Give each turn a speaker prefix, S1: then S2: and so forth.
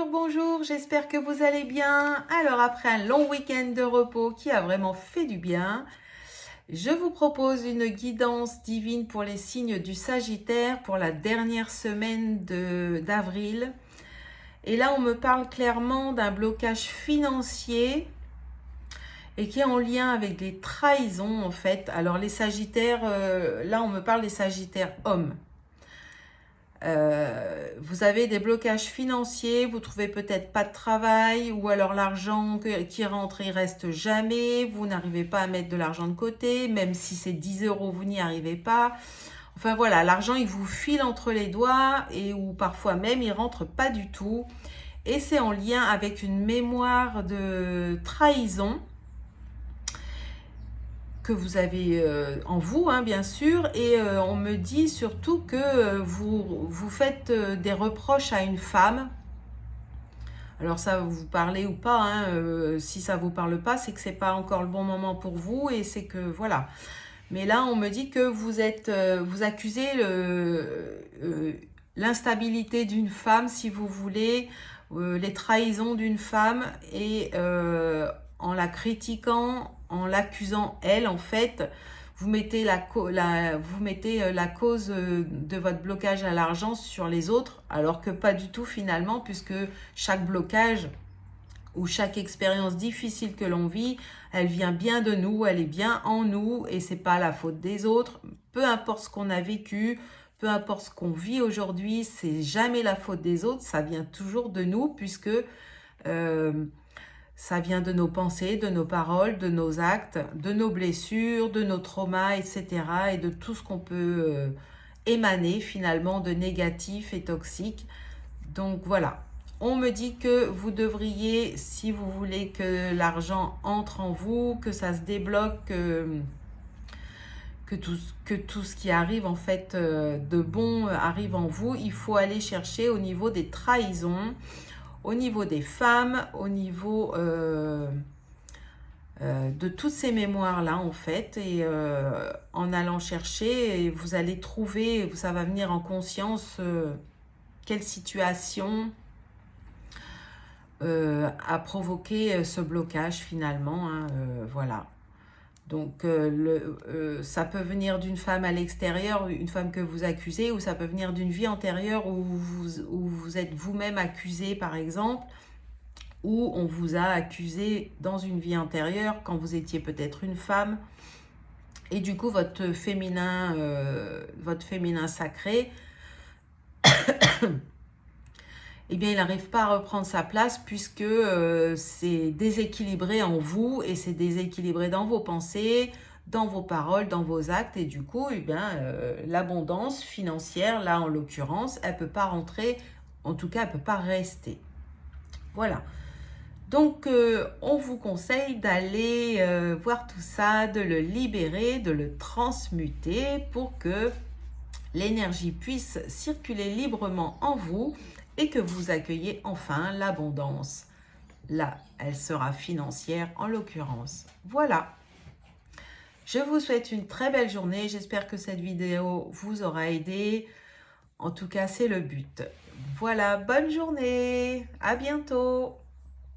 S1: bonjour, j'espère que vous allez bien. Alors après un long week-end de repos qui a vraiment fait du bien, je vous propose une guidance divine pour les signes du Sagittaire pour la dernière semaine d'avril. Et là, on me parle clairement d'un blocage financier et qui est en lien avec des trahisons en fait. Alors les Sagittaires, là on me parle des Sagittaires hommes. Vous avez des blocages financiers, vous trouvez peut-être pas de travail, ou alors l'argent qui rentre, il reste jamais, vous n'arrivez pas à mettre de l'argent de côté, même si c'est 10 euros, vous n'y arrivez pas. Enfin voilà, l'argent il vous file entre les doigts et ou parfois même il rentre pas du tout. Et c'est en lien avec une mémoire de trahison que vous avez en vous, hein, bien sûr, et on me dit surtout que vous faites des reproches à une femme. Alors ça vous parlez ou pas, hein, si ça vous parle pas, c'est que c'est pas encore le bon moment pour vous et c'est que voilà. Mais là, on me dit que vous accusez l'instabilité d'une femme, si vous voulez, les trahisons d'une femme et en la critiquant, en l'accusant elle, en fait, vous mettez la cause de votre blocage à l'argent sur les autres, alors que pas du tout finalement, puisque chaque blocage ou chaque expérience difficile que l'on vit, elle vient bien de nous, elle est bien en nous et c'est pas la faute des autres. Peu importe ce qu'on a vécu, peu importe ce qu'on vit aujourd'hui, c'est jamais la faute des autres, ça vient toujours de nous puisque ça vient de nos pensées, de nos paroles, de nos actes, de nos blessures, de nos traumas, etc. et de tout ce qu'on peut émaner finalement de négatif et toxique. Donc voilà. On me dit que vous devriez, si vous voulez que l'argent entre en vous, que ça se débloque, que tout ce qui arrive en fait de bon arrive en vous, il faut aller chercher au niveau des trahisons, au niveau des femmes, au niveau de toutes ces mémoires-là en fait. Et en allant chercher, vous allez trouver, ça va venir en conscience quelle situation a provoqué ce blocage finalement, hein, voilà. Donc ça peut venir d'une femme à l'extérieur, une femme que vous accusez, ou ça peut venir d'une vie antérieure où vous êtes vous-même accusé par exemple, ou on vous a accusé dans une vie antérieure quand vous étiez peut-être une femme, et du coup votre féminin sacré, eh bien, il n'arrive pas à reprendre sa place puisque c'est déséquilibré en vous et c'est déséquilibré dans vos pensées, dans vos paroles, dans vos actes. Et du coup, eh bien, l'abondance financière, là en l'occurrence, elle ne peut pas rentrer, en tout cas, elle ne peut pas rester. Voilà. Donc, on vous conseille d'aller voir tout ça, de le libérer, de le transmuter pour que l'énergie puisse circuler librement en vous et que vous accueillez enfin l'abondance. Là, elle sera financière en l'occurrence. Voilà. Je vous souhaite une très belle journée. J'espère que cette vidéo vous aura aidé. En tout cas, c'est le but. Voilà, bonne journée. À bientôt.